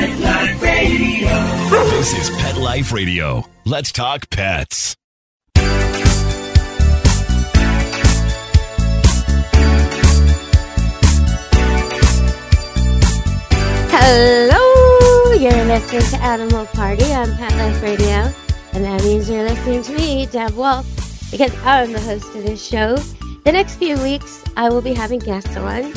Pet Life Radio. This is Pet Life Radio. Let's talk pets. Hello, you're listening to Animal Party on Pet Life Radio, and that means you're listening to me, Deb Wolf, because I'm the host of this show. The next few weeks, I will be having guests on.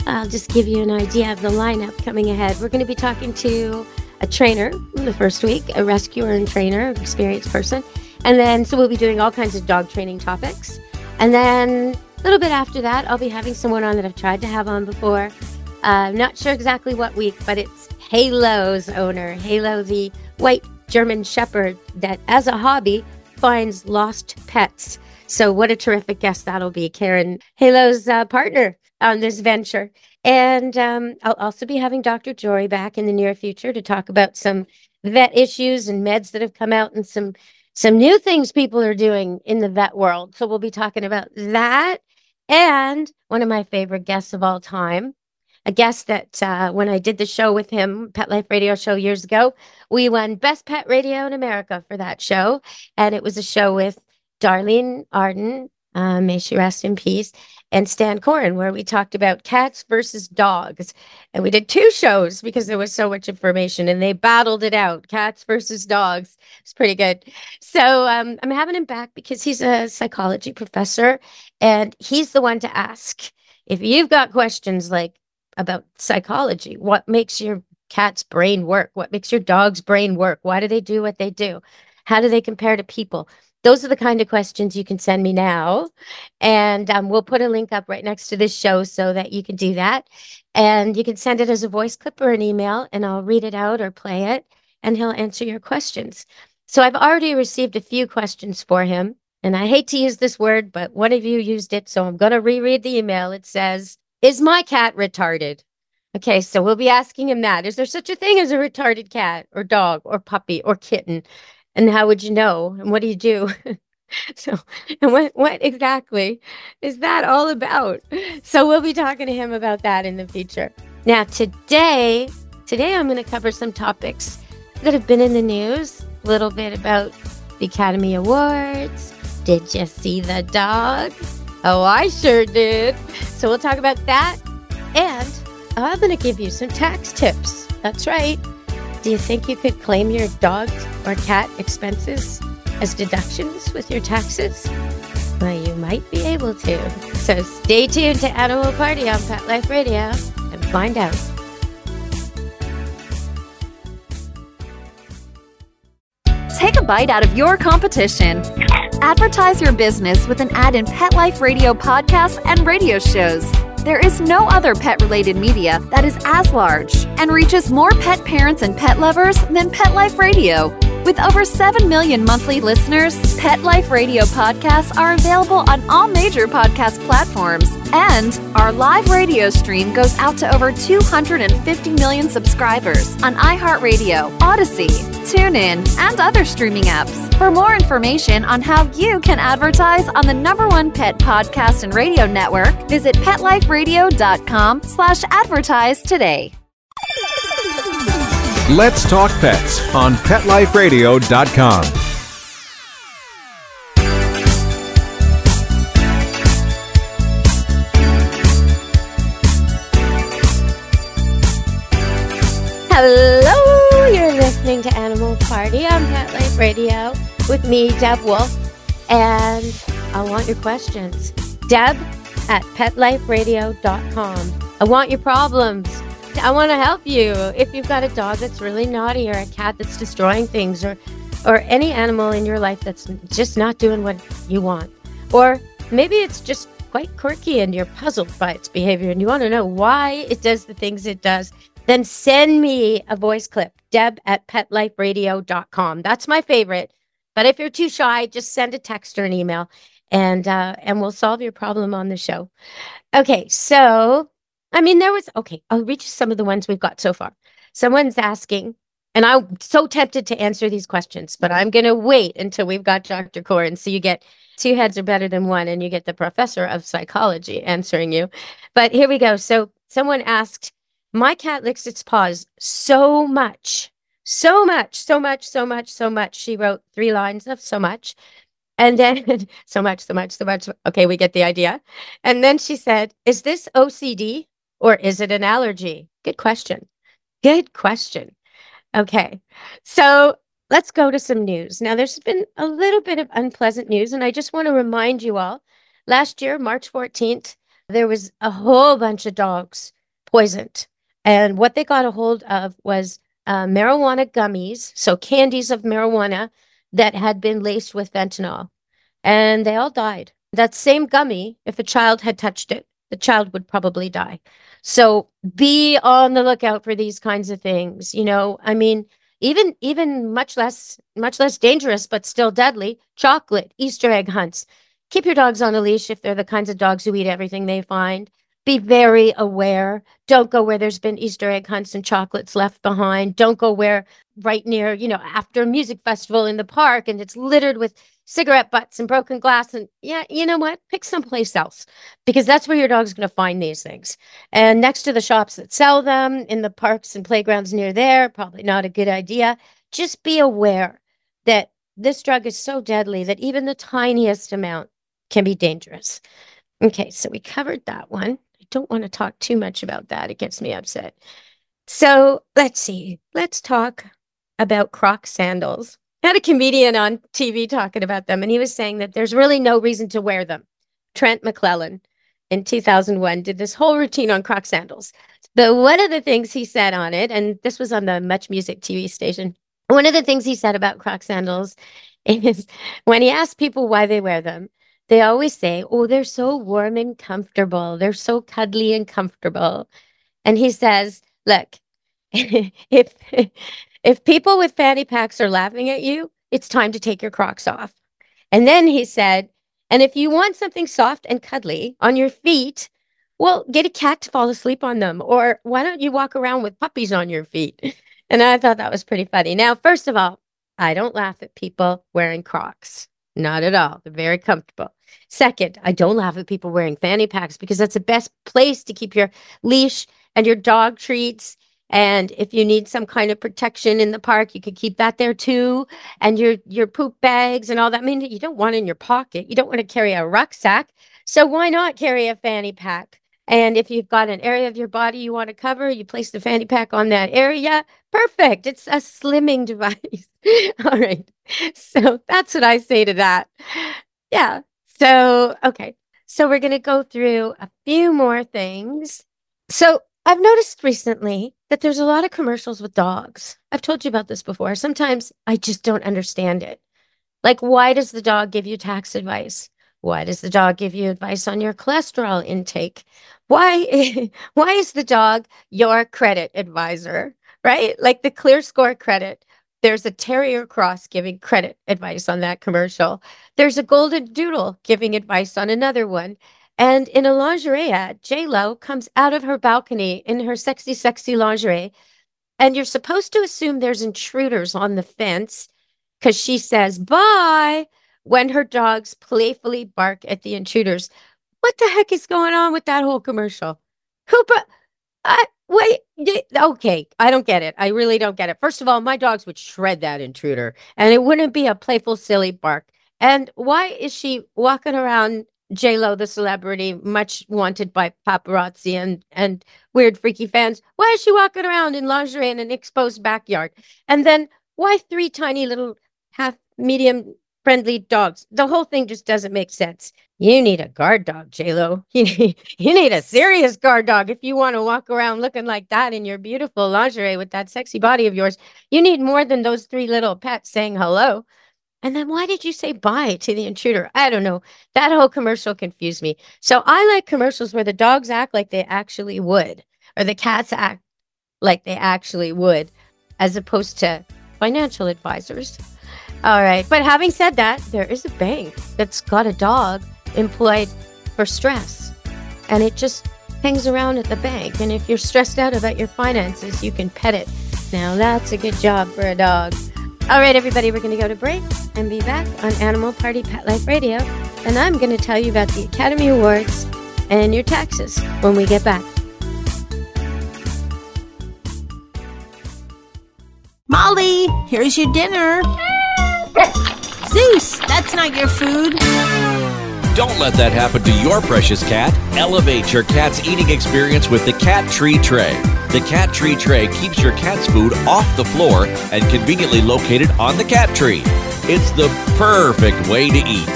I'll just give you an idea of the lineup coming ahead. We're going to be talking to a trainer in the first week, a rescuer and trainer, experienced person, and then so we'll be doing all kinds of dog training topics. And then a little bit after that, I'll be having someone on that I've tried to have on before. I'm not sure exactly what week, but it's Halo's owner, Halo, the white German Shepherd that, as a hobby, finds lost pets. So what a terrific guest that'll be. Karen, Halo's partner on this venture. And I'll also be having Dr. Jory back in the near future to talk about some vet issues and meds that have come out and some new things people are doing in the vet world. So we'll be talking about that. And one of my favorite guests of all time, a guest that when I did the show with him, Pet Life Radio show years ago, we won Best Pet Radio in America for that show. And it was a show with Darlene Arden, may she rest in peace, and Stan Corrin, where we talked about cats versus dogs. And we did 2 shows because there was so much information and they battled it out, cats versus dogs. It's pretty good. So I'm having him back because he's a psychology professor and he's the one to ask. If you've got questions like about psychology, what makes your cat's brain work? What makes your dog's brain work? Why do they do what they do? How do they compare to people? Those are the kind of questions you can send me now. And we'll put a link up right next to this show so that you can do that. And you can send it as a voice clip or an email, and I'll read it out or play it, and he'll answer your questions. So I've already received a few questions for him. And I hate to use this word, but one of you used it, so I'm going to reread the email. It says, "Is my cat retarded?" Okay, so we'll be asking him that. Is there such a thing as a retarded cat or dog or puppy or kitten? And how would you know? And what do you do? So, and what exactly is that all about? So we'll be talking to him about that in the future. Now, today I'm going to cover some topics that have been in the news. A little bit about the Academy Awards. Did you see the dog? Oh, I sure did. So we'll talk about that. And I'm going to give you some tax tips. That's right. Do you think you could claim your dog or cat expenses as deductions with your taxes? Well, you might be able to. So stay tuned to Animal Party on Pet Life Radio and find out. Take a bite out of your competition. Advertise your business with an ad in Pet Life Radio podcasts and radio shows. There is no other pet-related media that is as large and reaches more pet parents and pet lovers than Pet Life Radio. With over 7 million monthly listeners, Pet Life Radio podcasts are available on all major podcast platforms. And our live radio stream goes out to over 250 million subscribers on iHeartRadio, Odyssey, TuneIn, and other streaming apps. For more information on how you can advertise on the #1 pet podcast and radio network, visit PetLifeRadio.com/advertise today. Let's Talk Pets on PetLifeRadio.com. Hello, you're listening to Animal Party on Pet Life Radio with me, Deb Wolf, and I want your questions. Deb at PetLifeRadio.com. I want your problems. I want to help you. If you've got a dog that's really naughty or a cat that's destroying things or any animal in your life that's just not doing what you want, or maybe it's just quite quirky and you're puzzled by its behavior and you want to know why it does the things it does, then send me a voice clip, Deb at PetLifeRadio.com. That's my favorite. But if you're too shy, just send a text or an email and we'll solve your problem on the show. Okay, so I'll read you some of the ones we've got so far. Someone's asking, and I'm so tempted to answer these questions, but I'm going to wait until we've got Dr. Corrin. So you get 2 heads are better than 1, and you get the professor of psychology answering you. But here we go. So someone asked, My cat licks its paws so much, so much, so much, so much, so much. She wrote 3 lines of so much. And then so much, so much, so much. Okay, we get the idea. And then she said, "Is this OCD or is it an allergy?" Good question. Good question. Okay. So let's go to some news. Now, there's been a little bit of unpleasant news, and I just want to remind you all last year, March 14th, there was a whole bunch of dogs poisoned. And what they got a hold of was marijuana gummies, so candies of marijuana that had been laced with fentanyl. And they all died. That same gummy, if a child had touched it, the child would probably die. So be on the lookout for these kinds of things. I mean, even much less dangerous, but still deadly, chocolate, Easter egg hunts. Keep your dogs on a leash if they're the kinds of dogs who eat everything they find. Be very aware. Don't go where there's been Easter egg hunts and chocolates left behind. Don't go where right near, after a music festival in the park and it's littered with cigarette butts and broken glass. And yeah, you know what? Pick someplace else because that's where your dog's going to find these things. And next to the shops that sell them in the parks and playgrounds near there, probably not a good idea. Just be aware that this drug is so deadly that even the tiniest amount can be dangerous. Okay, so we covered that one. I don't want to talk too much about that. It gets me upset. So let's see. Let's talk about Croc sandals. I had a comedian on TV talking about them, and he was saying that there's really no reason to wear them. Trent McClellan in 2001 did this whole routine on Croc sandals. But one of the things he said on it, and this was on the Much Music TV station, one of the things he said about Croc sandals is when he asked people why they wear them, they always say, "Oh, they're so warm and comfortable. They're so cuddly and comfortable." And he says, "Look, if if people with fanny packs are laughing at you, it's time to take your Crocs off." And then he said, "And if you want something soft and cuddly on your feet, well, get a cat to fall asleep on them. Or why don't you walk around with puppies on your feet?" And I thought that was pretty funny. Now, first of all, I don't laugh at people wearing Crocs. Not at all. They're very comfortable. Second, I don't laugh at people wearing fanny packs because that's the best place to keep your leash and your dog treats. And if you need some kind of protection in the park, you could keep that there too. And your poop bags and all that. I mean, you don't want it in your pocket. You don't want to carry a rucksack. So why not carry a fanny pack? And if you've got an area of your body you want to cover, you place the fanny pack on that area. Perfect. It's a slimming device. All right. So that's what I say to that. Yeah. So, okay. So we're going to go through a few more things. So I've noticed recently that there's a lot of commercials with dogs. I've told you about this before. Sometimes I just don't understand it. Like, why does the dog give you tax advice? Why does the dog give you advice on your cholesterol intake? Why, why is the dog your credit advisor, right? Like the Clear Score credit. There's a terrier cross giving credit advice on that commercial. There's a golden doodle giving advice on another one. And in a lingerie ad, J-Lo comes out of her balcony in her sexy, sexy lingerie. And you're supposed to assume there's intruders on the fence because she says bye when her dogs playfully bark at the intruders. What the heck is going on with that whole commercial? Who brought? Wait, okay, I don't get it. I really don't get it. First of all, my dogs would shred that intruder, and it wouldn't be a playful, silly bark. And why is she walking around J-Lo, the celebrity, much wanted by paparazzi and weird, freaky fans? Why is she walking around in lingerie in an exposed backyard? And then why 3 tiny little half medium friendly dogs? The whole thing just doesn't make sense. You need a guard dog, J-Lo. You need a serious guard dog if you want to walk around looking like that in your beautiful lingerie with that sexy body of yours. You need more than those 3 little pets saying hello. And then why did you say bye to the intruder? I don't know. That whole commercial confused me. So I like commercials where the dogs act like they actually would, or the cats act like they actually would, as opposed to financial advisors. All right. But having said that, there is a bank that's got a dog employed for stress, and it just hangs around at the bank. And if you're stressed out about your finances, you can pet it. Now, that's a good job for a dog. All right, everybody, we're going to go to break and be back on Animal Party Pet Life Radio. And I'm going to tell you about the Academy Awards and your taxes when we get back. Ollie, here's your dinner. Zeus, that's not your food. Don't let that happen to your precious cat. Elevate your cat's eating experience with the Cat Tree Tray. The Cat Tree Tray keeps your cat's food off the floor and conveniently located on the cat tree. It's the perfect way to eat.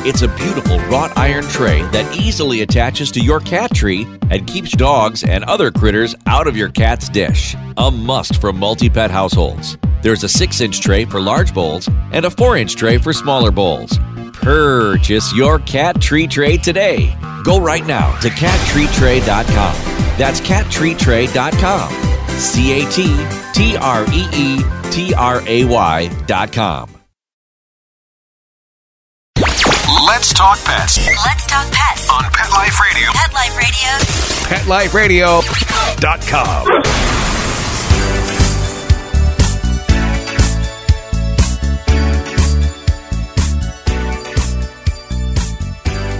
It's a beautiful wrought iron tray that easily attaches to your cat tree and keeps dogs and other critters out of your cat's dish. A must for multi-pet households. There's a 6-inch tray for large bowls and a 4-inch tray for smaller bowls. Purchase your Cat Tree Tray today. Go right now to cattreetray.com. That's cattreetray.com. cattreetray.com. Let's talk pets Let's talk pets on Pet Life Radio. Pet Life Radio. PetLifeRadio.com.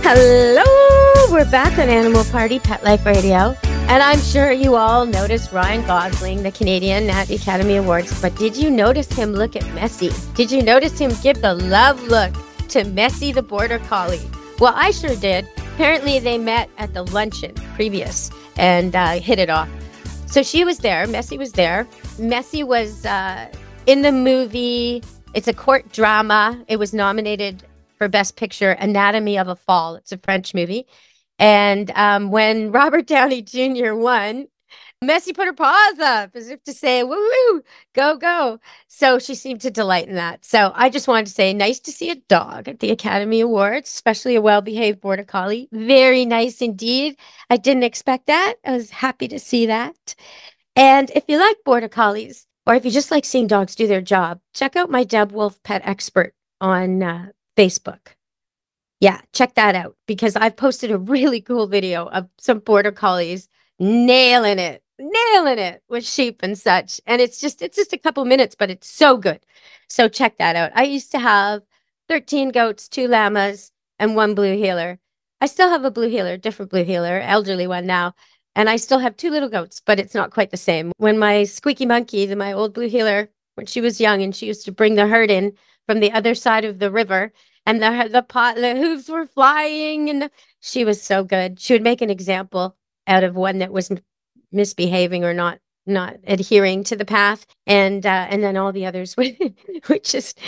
Hello, we're back on Animal Party Pet Life Radio, and I'm sure you all noticed Ryan Gosling, the Canadian at the Academy Awards, but did you notice him look at Messi? Did you notice him give the love look to Messi the Border Collie? Well, I sure did. Apparently they met at the luncheon previous and hit it off. So she was there, Messi was there. Messi was in the movie, it's a court drama. It was nominated for Best Picture, Anatomy of a Fall. It's a French movie. And when Robert Downey Jr. won, Messi put her paws up as if to say, woo, woo, go, go. So she seemed to delight in that. So I just wanted to say, nice to see a dog at the Academy Awards, especially a well-behaved Border Collie. Very nice indeed. I didn't expect that. I was happy to see that. And if you like Border Collies, or if you just like seeing dogs do their job, check out my Deb Wolf Pet Expert on Facebook. Yeah, check that out because I've posted a really cool video of some Border Collies nailing it with sheep and such. And it's just a couple minutes, but it's so good. So check that out. I used to have 13 goats, 2 llamas, and 1 blue heeler. I still have a blue heeler, different blue heeler, elderly one now. And I still have 2 little goats, but it's not quite the same. When my squeaky monkey, my old blue heeler, when she was young and she used to bring the herd in from the other side of the river, and the hooves were flying, and she was so good. She would make an example out of one that was misbehaving or not adhering to the path, and then all the others would just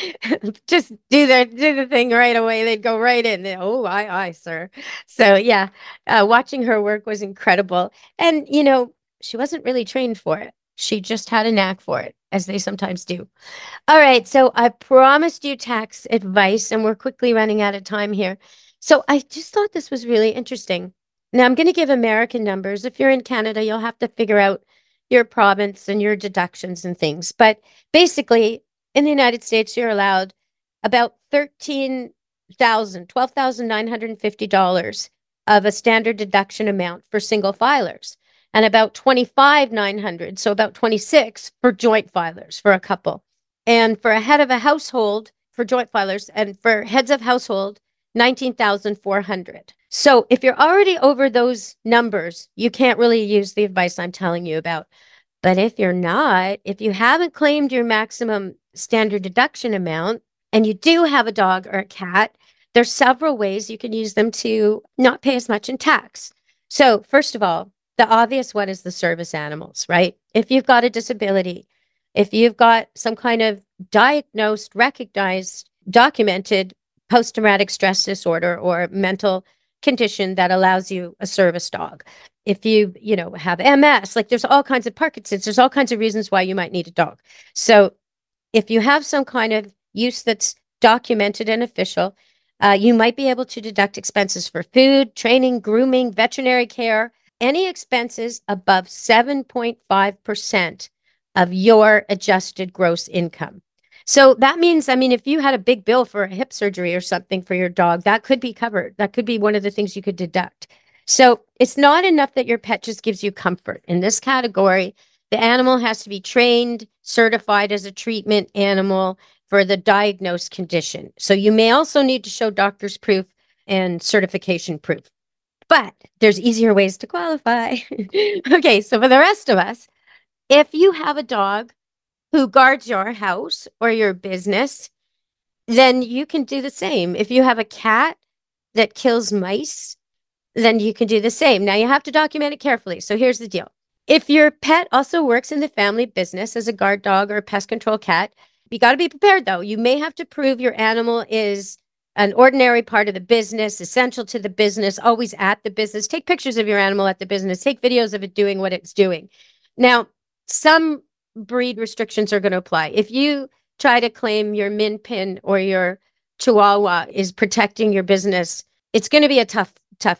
do the thing right away. They'd go right in. Oh, aye, sir. So yeah, watching her work was incredible, and she wasn't really trained for it. She just had a knack for it, as they sometimes do. All right, so I promised you tax advice, and we're quickly running out of time here. So I just thought this was really interesting. Now, I'm going to give American numbers. If you're in Canada, you'll have to figure out your province and your deductions and things. But basically, in the United States, you're allowed about $12,950 of a standard deduction amount for single filers, and about $25,900, so about $26,000 for joint filers for a couple. And for a head of a household for joint filers, and for heads of household, $19,400. So if you're already over those numbers, you can't really use the advice I'm telling you about. But if you're not, if you haven't claimed your maximum standard deduction amount, and you do have a dog or a cat, there's several ways you can use them to not pay as much in tax. So first of all, the obvious one is the service animals, right? If you've got a disability, if you've got some kind of diagnosed, recognized, documented post-traumatic stress disorder or mental condition that allows you a service dog. If you have MS, like there's all kinds of Parkinson's, there's all kinds of reasons why you might need a dog. So if you have some kind of use that's documented and official, you might be able to deduct expenses for food, training, grooming, veterinary care, any expenses above 7.5% of your adjusted gross income. So that means, if you had a big bill for a hip surgery or something for your dog, that could be covered. That could be one of the things you could deduct. So it's not enough that your pet just gives you comfort. In this category, the animal has to be trained, certified as a treatment animal for the diagnosed condition. So you may also need to show doctor's proof and certification proof. But there's easier ways to qualify. Okay, so for the rest of us, if you have a dog who guards your house or your business, then you can do the same. If you have a cat that kills mice, then you can do the same. Now, you have to document it carefully. So here's the deal. If your pet also works in the family business as a guard dog or a pest control cat, you got to be prepared, though. You may have to prove your animal is an ordinary part of the business, essential to the business, always at the business. Take pictures of your animal at the business. Take videos of it doing what it's doing. Now, some breed restrictions are going to apply. If you try to claim your Min Pin or your Chihuahua is protecting your business, it's going to be a tough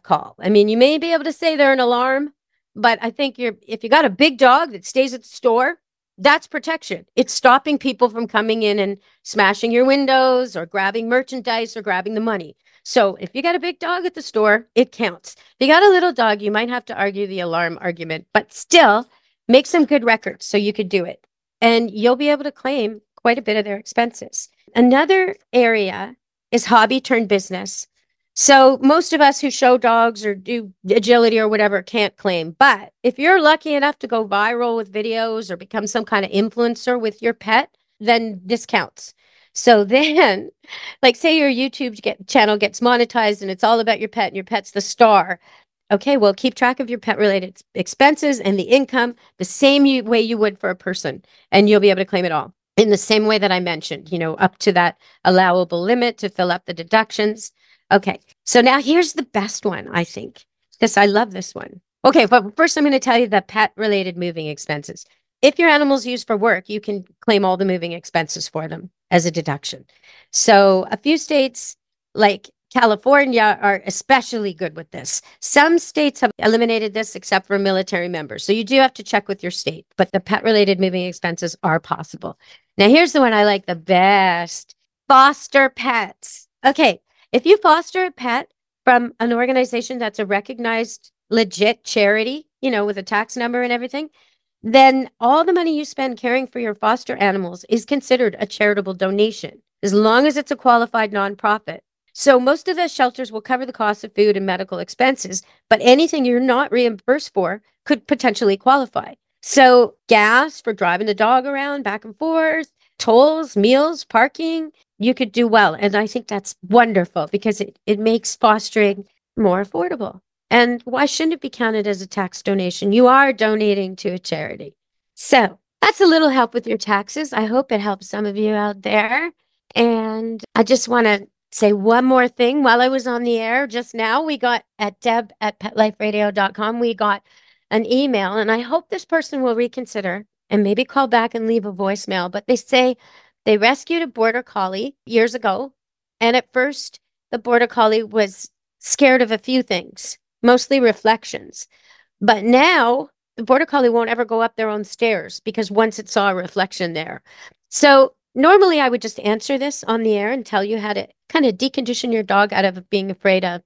call. I mean, you may be able to say they're an alarm, but I think if you got a big dog that stays at the store, that's protection. It's stopping people from coming in and smashing your windows or grabbing merchandise or grabbing the money. So if you got a big dog at the store, it counts. If you got a little dog, you might have to argue the alarm argument, but still make some good records so you could do it. And you'll be able to claim quite a bit of their expenses. Another area is hobby turned business. So most of us who show dogs or do agility or whatever can't claim. But if you're lucky enough to go viral with videos or become some kind of influencer with your pet, then this counts. So then, like say your YouTube channel gets monetized and it's all about your pet and your pet's the star. Okay, well, keep track of your pet-related expenses and the income the same way you would for a person, and you'll be able to claim it all in the same way that I mentioned, up to that allowable limit to fill up the deductions. Okay, so now here's the best one, I think, because I love this one. Okay, but first I'm going to tell you the pet-related moving expenses. If your animal's used for work, you can claim all the moving expenses for them as a deduction. So a few states like California are especially good with this. Some states have eliminated this except for military members. So you do have to check with your state, but the pet-related moving expenses are possible. Now, here's the one I like the best. Foster pets. Okay, if you foster a pet from an organization that's a recognized, legit charity, with a tax number and everything, then all the money you spend caring for your foster animals is considered a charitable donation, as long as it's a qualified nonprofit. So most of the shelters will cover the cost of food and medical expenses, but anything you're not reimbursed for could potentially qualify. So gas for driving the dog around back and forth, tolls, meals, parking, you could do well. And I think that's wonderful because it makes fostering more affordable. And why shouldn't it be counted as a tax donation? You are donating to a charity. So that's a little help with your taxes. I hope it helps some of you out there. And I just want to say one more thing. While I was on the air just now, we got at deb@petliferadio.com, we got an email, and I hope this person will reconsider and maybe call back and leave a voicemail. But they say they rescued a border collie years ago, and at first the border collie was scared of a few things, mostly reflections. But now the border collie won't ever go up their own stairs because once it saw a reflection there. So normally I would just answer this on the air and tell you how to kind of decondition your dog out of being afraid of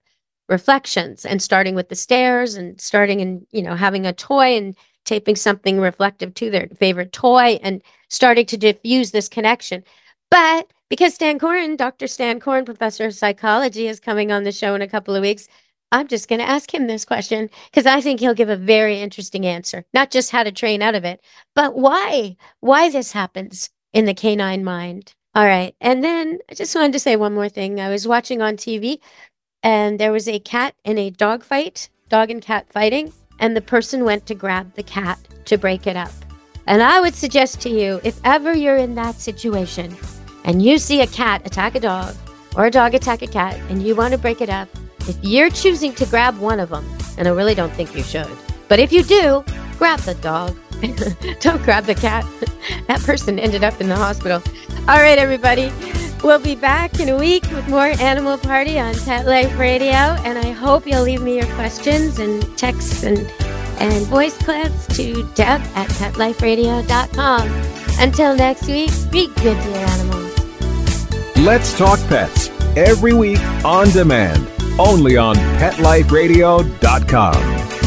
reflections, and starting with the stairs and starting and, having a toy and taping something reflective to their favorite toy and starting to diffuse this connection. But because Dr. Stan Korn, professor of psychology, is coming on the show in a couple of weeks, I'm just going to ask him this question because I think he'll give a very interesting answer, not just how to train out of it, but why this happens in the canine mind. All right. And then I just wanted to say one more thing. I was watching on TV and there was a cat in a dog fight, dog and cat fighting, and the person went to grab the cat to break it up. And I would suggest to you, if ever you're in that situation and you see a cat attack a dog or a dog attack a cat and you want to break it up, if you're choosing to grab one of them, and I really don't think you should, but if you do, grab the dog. Don't grab the cat. That person ended up in the hospital. All right, everybody. We'll be back in a week with more Animal Party on Pet Life Radio, and I hope you'll leave me your questions and texts and voice clips to deb@petliferadio.com. Until next week, be good to your animals. Let's Talk Pets, every week on demand, only on PetLifeRadio.com.